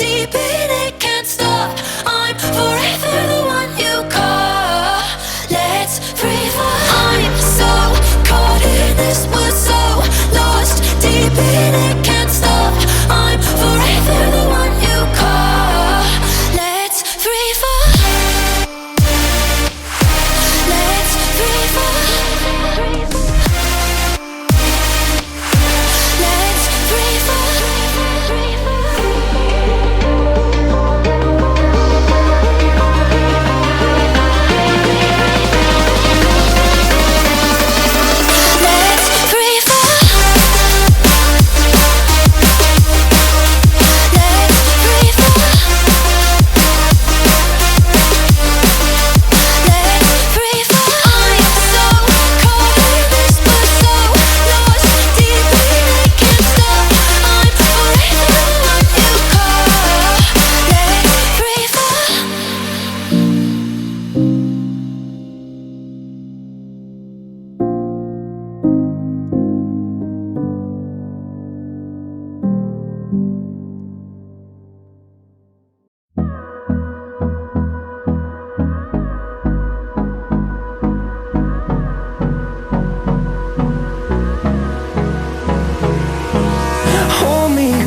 deep in it, can't stop. I'm forever the one you call. Let's free fall. I'm so caught in this wood, so lost deep in it, can't stop. I'm forever the one you call. Let's free fall. Let's free fall. Let's free fall.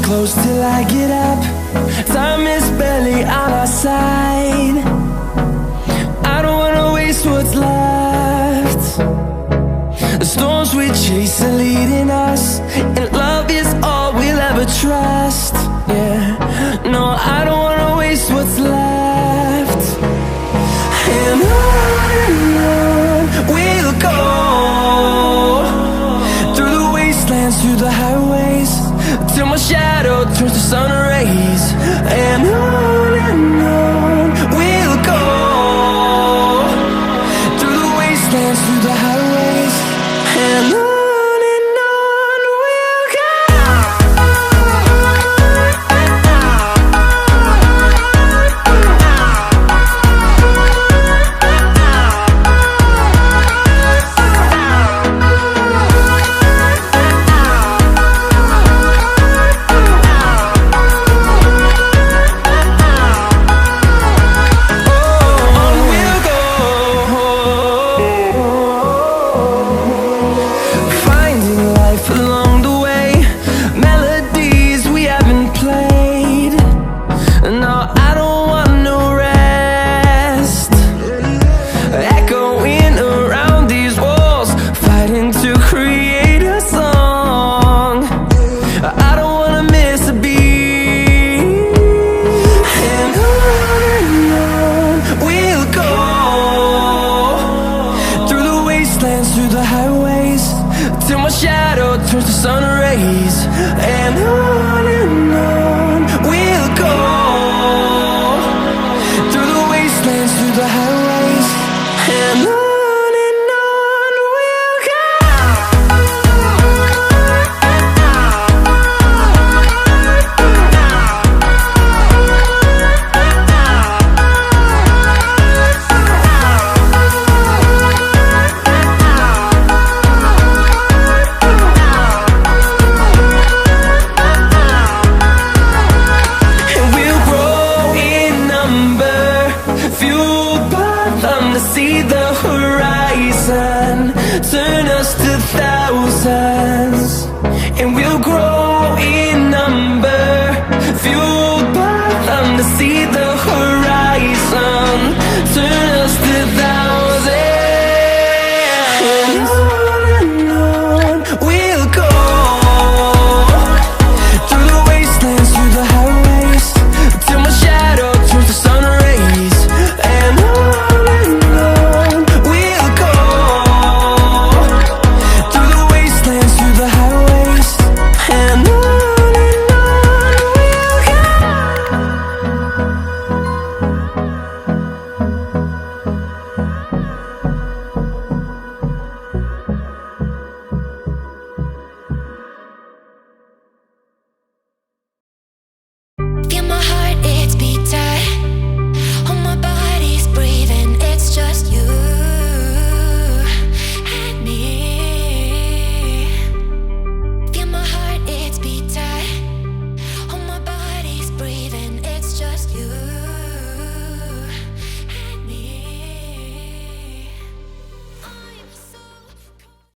Close till I get up. Time is barely on our side. I don't wanna waste what's left. The storms we chase are leading us, and love is all we'll ever trust.